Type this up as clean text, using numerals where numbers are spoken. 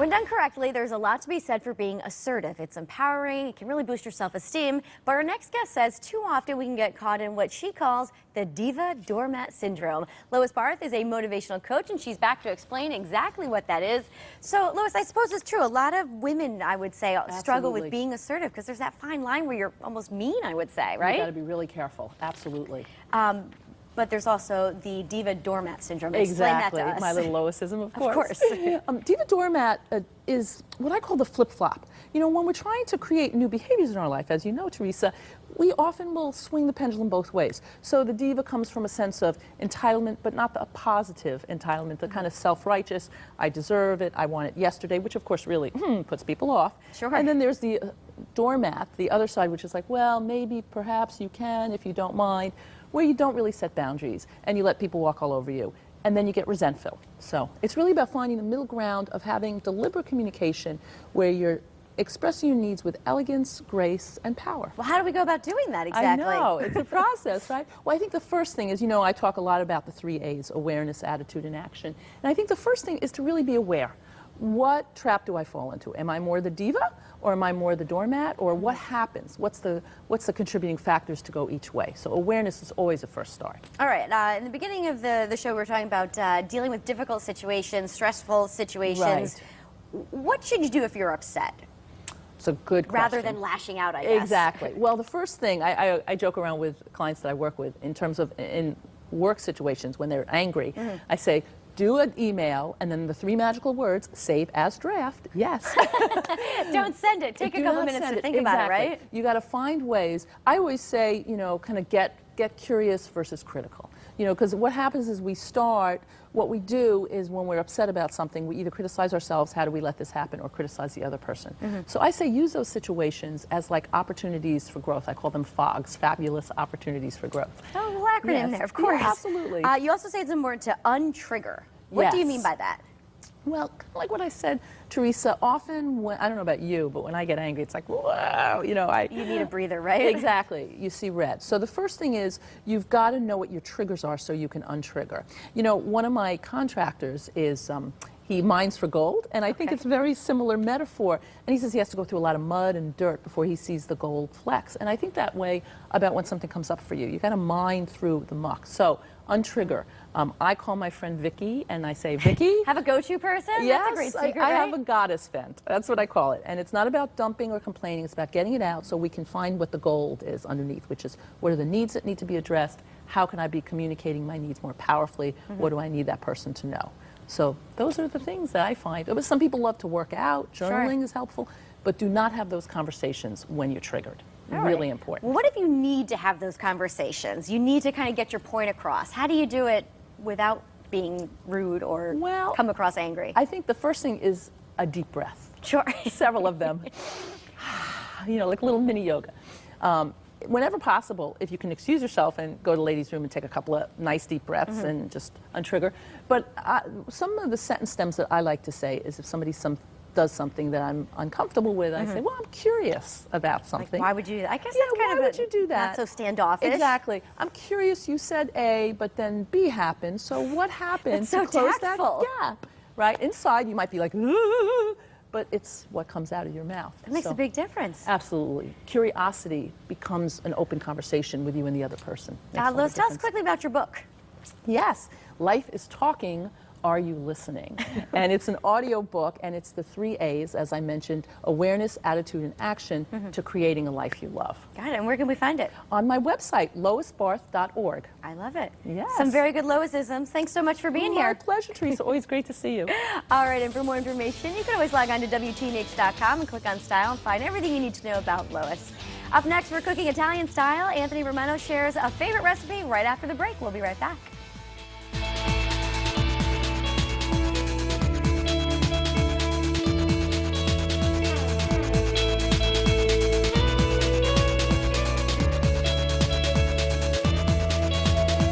When done correctly, there's a lot to be said for being assertive. It's empowering, it can really boost your self-esteem. But our next guest says too often we can get caught in what she calls the diva doormat syndrome. Lois Barth is a motivational coach, and she's back to explain exactly what that is. So, Lois, I suppose it's true. A lot of women, I would say, struggle with being assertive because there's that fine line where you're almost mean, I would say, right? You got to be really careful. Absolutely. But there's also the diva doormat syndrome. Exactly. Explain that to us. My little Loisism, of course. Of course. Diva doormat is what I call the flip-flop. You know, when we're trying to create new behaviors in our life, as you know, Teresa, we often will swing the pendulum both ways. So the diva comes from a sense of entitlement, but not the positive entitlement, the kind of self-righteous, I deserve it, I want it yesterday, which of course really puts people off. Sure. And then there's the doormat, the other side, which is like, well, maybe, perhaps you can, if you don't mind, where you don't really set boundaries and you let people walk all over you. And then you get resentful. So it's really about finding the middle ground of having deliberate communication where you're expressing your needs with elegance, grace, and power. Well, how do we go about doing that exactly? I know, it's a process, right? Well, I think the first thing is, you know, I talk a lot about the 3 A's, awareness, attitude, and action. And I think the first thing is to really be aware. What trap do I fall into? Am I more the diva, or am I more the doormat, or what happens? What's the contributing factors to go each way? So awareness is always a first start. All right, in the beginning of the show, we were talking about dealing with difficult situations, stressful situations. Right. What should you do if you're upset? It's a good question. Rather than lashing out, I guess. Exactly. Well, the first thing, I joke around with clients that I work with in terms of in work situations when they're angry, I say, do an email, and then the 3 magical words, save as draft, yes. Don't send it. Take a couple minutes to think about it, right? You got to find ways. I always say, you know, kind of get curious versus critical. You know, because what happens is what we do is when we're upset about something, we either criticize ourselves, how do we let this happen, or criticize the other person. So I say use those situations as like opportunities for growth. I call them FOGs, fabulous opportunities for growth. Oh, little acronym there, of course. Yeah, absolutely. You also say it's important to untrigger. What do you mean by that? Well, like what I said, Teresa, often when, I don't know about you, but when I get angry, it's like, whoa, you know, You need a breather, right? Exactly. You see red. So the first thing is you've got to know what your triggers are so you can untrigger. You know, one of my contractors is, he mines for gold, and I think it's a very similar metaphor. And he says he has to go through a lot of mud and dirt before he sees the gold flecks. And I think that way about when something comes up for you. You got to mine through the muck. So untrigger. I call my friend Vicky, and I say, Vicky. Have a go-to person? Yes, that's a great secret, I right? have a goddess vent. That's what I call it. And it's not about dumping or complaining. It's about getting it out so we can find what the gold is underneath, which is what are the needs that need to be addressed? How can I be communicating my needs more powerfully? What do I need that person to know? So those are the things that I find. Some people love to work out. Journaling is helpful. But do not have those conversations when you're triggered. Really important. Well, what if you need to have those conversations? You need to kind of get your point across. How do you do it without being rude or come across angry? I think the first thing is a deep breath. Sure. Several of them. You know, like little mini yoga. Whenever possible, if you can excuse yourself and go to the ladies' room and take a couple of nice deep breaths and just untrigger. But some of the sentence stems that I like to say is if somebody does something that I'm uncomfortable with, I say, well, I'm curious about something. Like, why would you do that? I guess that's kind of why would you do that? Not so standoffish. Exactly. I'm curious, you said A, but then B happened, so what happened to close that gap? Right? Inside, you might be like, but it's what comes out of your mouth. It makes a big difference. Absolutely. Curiosity becomes an open conversation with you and the other person. Liz, tell us quickly about your book. Yes. Life is Talking. Are you listening? And it's an audio book, and it's the 3 A's, as I mentioned, awareness, attitude, and action to creating a life you love. Got it. And where can we find it? On my website, loisbarth.org. I love it. Yes. Some very good Loisisms. Thanks so much for being here. My pleasure, Teresa. Always great to see you. All right, and for more information, you can always log on to WTNH.com and click on Style and find everything you need to know about Lois. Up next, we're cooking Italian style. Anthony Romano shares a favorite recipe right after the break. We'll be right back.